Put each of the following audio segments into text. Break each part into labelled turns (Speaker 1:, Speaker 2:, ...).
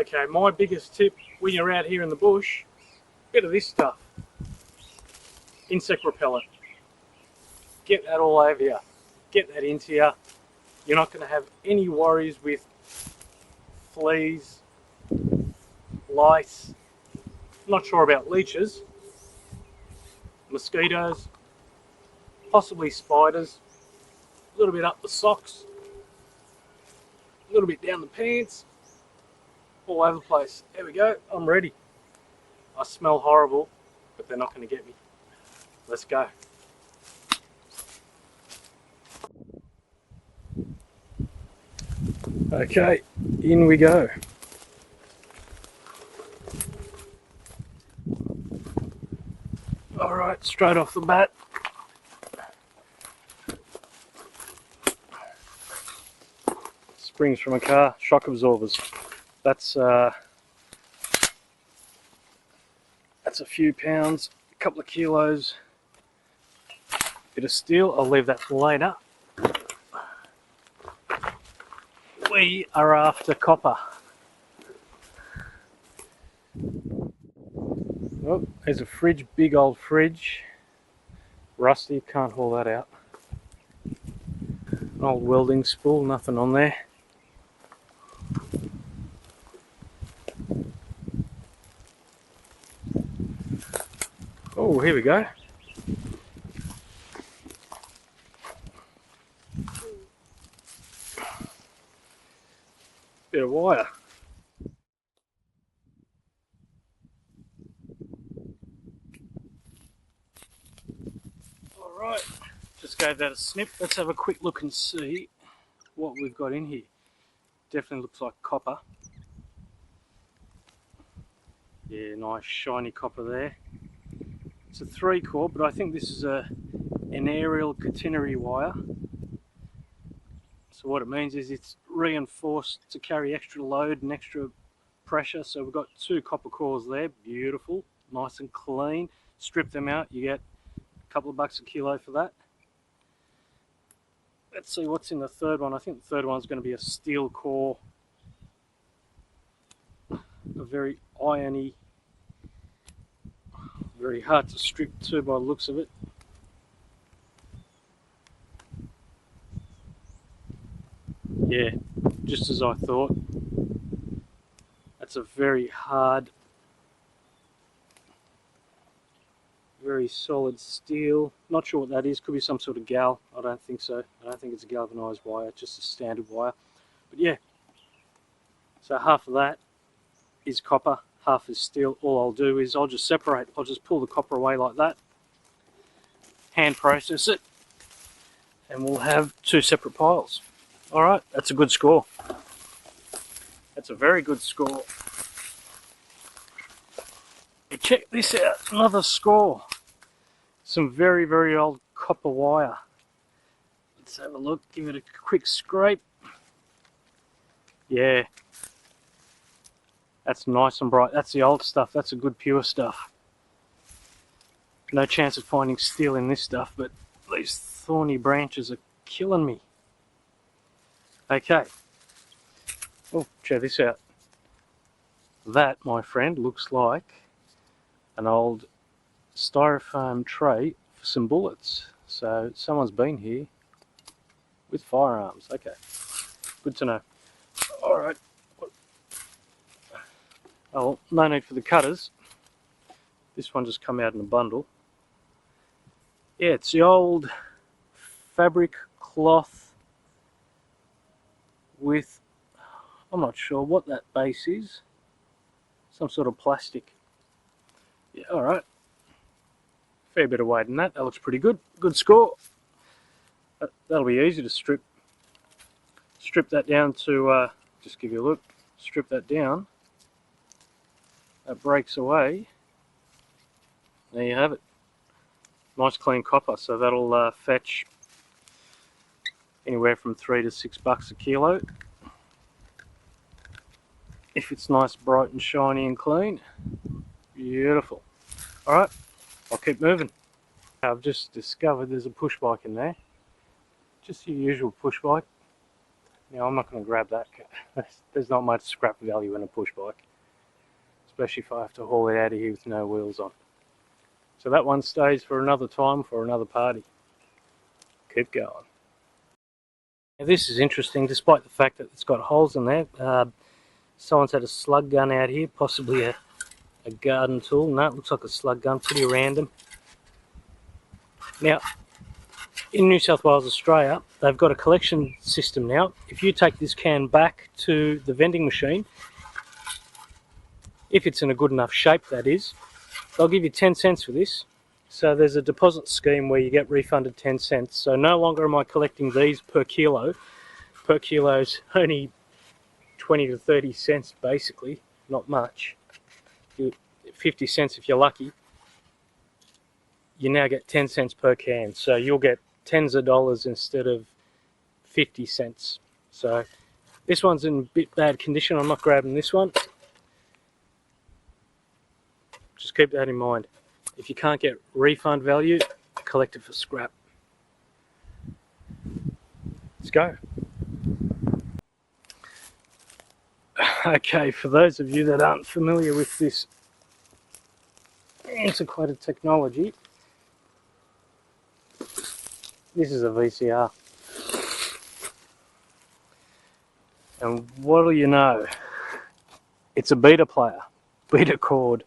Speaker 1: Okay, my biggest tip when you're out here in the bush, bit of this stuff. Insect repellent. Get that all over you. Get that into you. You're not going to have any worries with fleas, lice. Not sure about leeches, mosquitoes, possibly spiders. A little bit up the socks, a little bit down the pants, all over the place. There we go, I'm ready. I smell horrible, but they're not going to get me. Let's go. Okay, in we go. Alright, straight off the bat. Springs from a car, shock absorbers. That's a few pounds, a couple of kilos. Bit of steel, I'll leave that for later. We are after copper. Oh, there's a fridge, big old fridge. Rusty, can't haul that out. An old welding spool, nothing on there. Oh, here we go. Bit of wire. Alright, just gave that a snip. Let's have a quick look and see what we've got in here. Definitely looks like copper. Yeah, nice shiny copper there. It's a 3-core, but I think this is an aerial catenary wire. So what it means is it's reinforced to carry extra load and extra pressure. So we've got 2 copper cores there, beautiful, nice and clean. Strip them out, you get a couple of bucks a kilo for that. Let's see what's in the third one. I think the third one's going to be a steel core, a very irony, very hard to strip too by the looks of it. Yeah, just as I thought. That's a very hard, very solid steel. Not sure what that is. Could be some sort of gal. I don't think so. I don't think it's a galvanized wire, just a standard wire. But yeah, so half of that is copper, half is steel. All I'll do is I'll just separate. I'll just pull the copper away like that, hand process it, and we'll have 2 separate piles. Alright, that's a good score. That's a very good score. Hey, check this out, another score. Some very, very old copper wire. Let's have a look, give it a quick scrape. Yeah. That's nice and bright. That's the old stuff. That's the good pure stuff. No chance of finding steel in this stuff, but these thorny branches are killing me. Okay. Oh, check this out. That, my friend, looks like an old styrofoam tray for some bullets. So someone's been here with firearms. Okay. Good to know. Alright. Oh, no need for the cutters. This one just come out in a bundle. Yeah, it's the old fabric cloth with, I'm not sure what that base is. Some sort of plastic. Yeah, alright. Fair bit of weight in that. That looks pretty good. Good score. That'll be easy to strip. Strip that down to, just give you a look. Strip that down. That breaks away. There you have it. Nice clean copper. So that'll fetch anywhere from $3 to $6 a kilo. If it's nice, bright and shiny and clean. Beautiful. Alright, I'll keep moving. I've just discovered there's a push bike in there. Just your usual push bike. Now I'm not going to grab that. There's not much scrap value in a push bike, especially if I have to haul it out of here with no wheels on. So that one stays for another time, for another party. Keep going. Now this is interesting, despite the fact that it's got holes in there. Someone's had a slug gun out here, possibly a garden tool. No, it looks like a slug gun, pretty random. Now, in New South Wales, Australia, they've got a collection system now. If you take this can back to the vending machine, if it's in a good enough shape, that is, they'll give you 10 cents for this. So there's a deposit scheme where you get refunded 10 cents. So no longer am I collecting these per kilo. Per kilo's only 20 to 30 cents basically, not much. 50 cents if you're lucky. You now get 10 cents per can. So you'll get tens of dollars instead of 50 cents. So this one's in a bit bad condition. I'm not grabbing this one. Just keep that in mind. If you can't get refund value, collect it for scrap. Let's go. Okay, for those of you that aren't familiar with this antiquated technology, this is a VCR. And what do you know? It's a beta player, beta cord.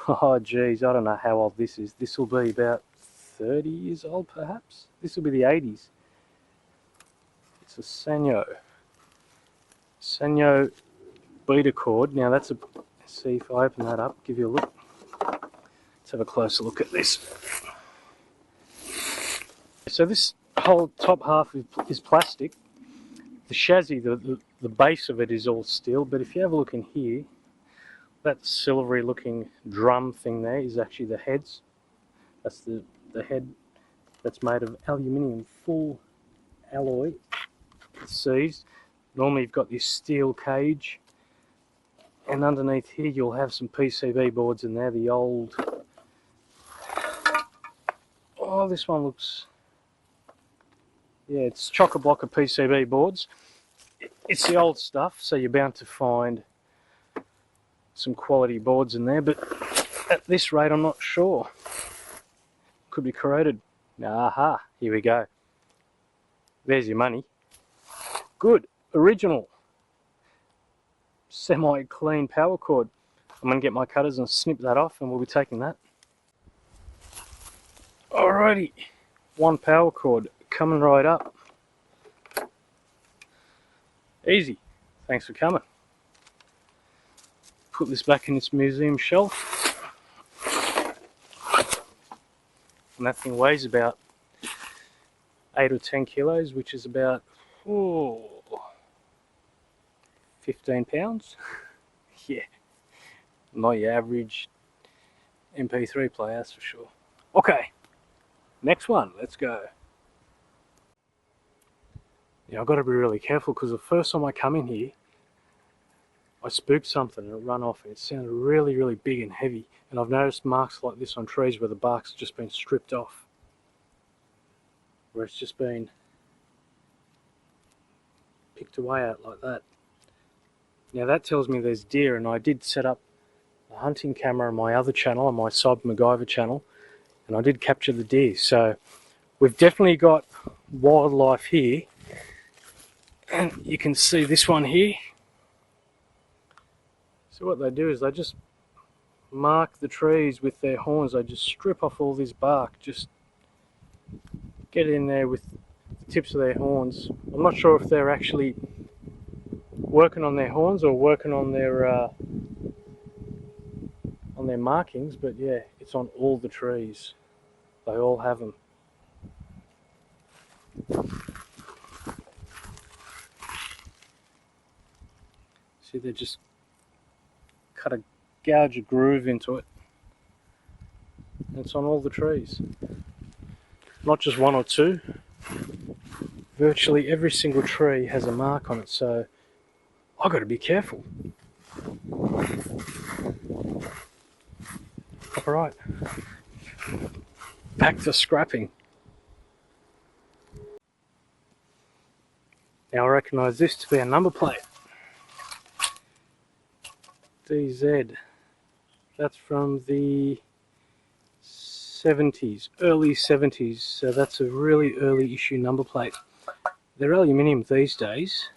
Speaker 1: Oh geez, I don't know how old this is. This will be about 30 years old perhaps. This will be the 80s. It's a Sanyo beta cord. Now that's a, let's see if I open that up, give you a look. Let's have a closer look at this. So this whole top half is plastic. The chassis, the base of it is all steel, but if you have a look in here, that silvery looking drum thing there is actually the heads. That's the head that's made of aluminium, full alloy. It's seized. Normally you've got this steel cage, and underneath here you'll have some PCB boards in there, the old... Oh, this one looks... Yeah, it's chock-a-block of PCB boards. It's the old stuff, so you're bound to find some quality boards in there, but at this rate I'm not sure. Could be corroded. Aha, here we go. There's your money. Good, original, semi-clean power cord. I'm going to get my cutters and snip that off, and we'll be taking that. Alrighty, one power cord coming right up. Easy, thanks for coming. Put this back in its museum shelf. And that thing weighs about 8 or 10 kilos, which is about 15 pounds. Yeah, not your average MP3 player, that's for sure. Okay, next one, let's go. Yeah, I've got to be really careful because the first time I come in here, I spooked something and it ran off, and it sounded really, really big and heavy. And I've noticed marks like this on trees where the bark's just been stripped off, where it's just been picked away at like that. Now that tells me there's deer, and I did set up a hunting camera on my other channel, on my Sob MacGyver channel, and I did capture the deer. So we've definitely got wildlife here, and you can see this one here. So what they do is they just mark the trees with their horns. They just strip off all this bark, just get in there with the tips of their horns. I'm not sure if they're actually working on their horns or working on their markings, but yeah, it's on all the trees. They all have them. See, they just cut a gouge, a groove into it. And it's on all the trees. Not just one or two. Virtually every single tree has a mark on it, so I've got to be careful. Alright, back to scrapping. Now I recognise this to be a number plate. DZ. That's from the 70s, early 70s, so that's a really early issue number plate. They're aluminium these days.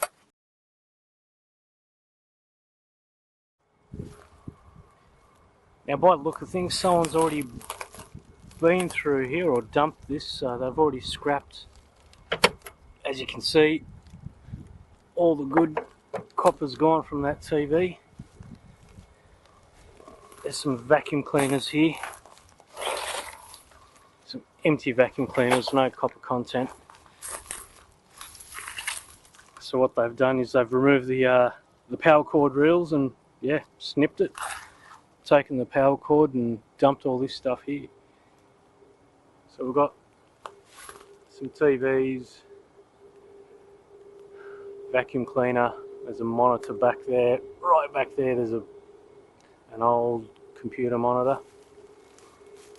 Speaker 1: Now by the look of things, someone's already been through here or dumped this, so they've already scrapped, as you can see, all the good copper's gone from that TV. There's some vacuum cleaners here, some empty vacuum cleaners, no copper content. So what they've done is they've removed the power cord reels and yeah, snipped it, taken the power cord and dumped all this stuff here. So we've got some TVs, vacuum cleaner, there's a monitor back there, right back there there's an old computer monitor.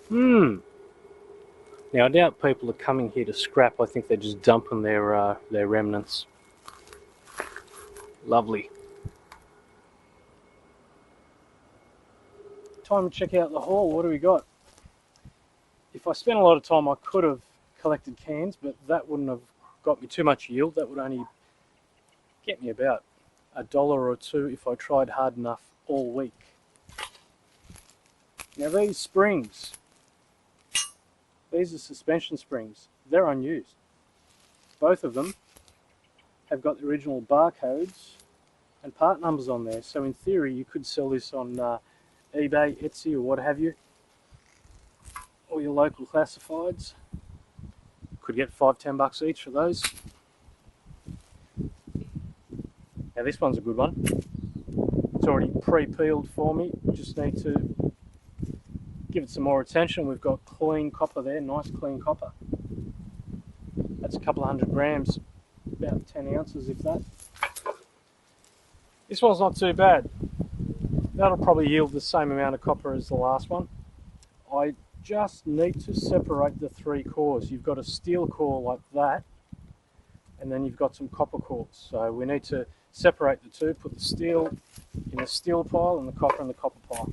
Speaker 1: Now I doubt people are coming here to scrap, I think they're just dumping their remnants. Lovely. Time to check out the haul. What do we got? If I spent a lot of time I could have collected cans, but that wouldn't have got me too much yield. That would only get me about $1 or $2 if I tried hard enough all week. Now these springs, these are suspension springs. They're unused. Both of them have got the original barcodes and part numbers on there. So in theory you could sell this on eBay, Etsy or what have you, or your local classifieds. Could get $5–10 bucks each for those. Now this one's a good one. It's already pre-peeled for me. Just need to give it some more attention. We've got clean copper there, nice clean copper. That's a couple of 100 grams, about 10 ounces if that. This one's not too bad. That'll probably yield the same amount of copper as the last one. I just need to separate the three cores. You've got a steel core like that, and then you've got some copper cores. So we need to separate the two, put the steel in the steel pile and the copper in the copper pile.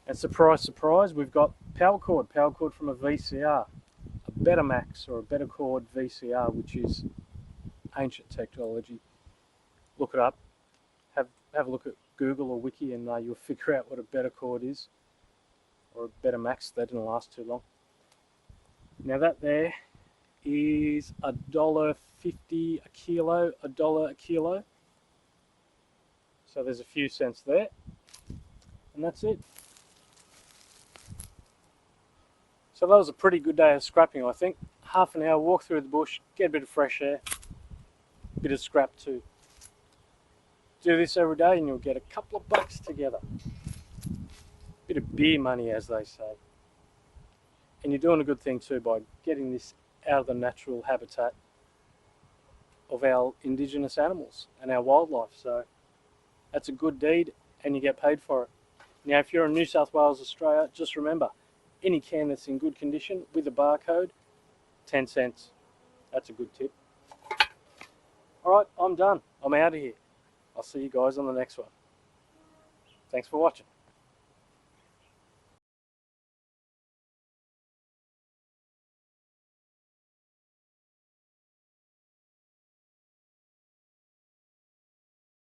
Speaker 1: And surprise, surprise, we've got power cord from a VCR, a Betamax or a Better Cord VCR, which is ancient technology. Look it up. Have a look at Google or Wiki and you'll figure out what a Better Cord is, or a Betamax. That didn't last too long. Now that there is $1.50 a kilo, $1 a kilo. So there's a few cents there, and that's it. So that was a pretty good day of scrapping, I think. Half an hour walk through the bush, get a bit of fresh air, a bit of scrap too. Do this every day and you'll get a couple of bucks together. Bit of beer money, as they say. And you're doing a good thing too by getting this out of the natural habitat of our indigenous animals and our wildlife. So that's a good deed and you get paid for it. Now if you're in New South Wales, Australia, just remember, any can that's in good condition with a barcode, 10 cents. That's a good tip. Alright, I'm done. I'm out of here. I'll see you guys on the next one. Thanks for watching.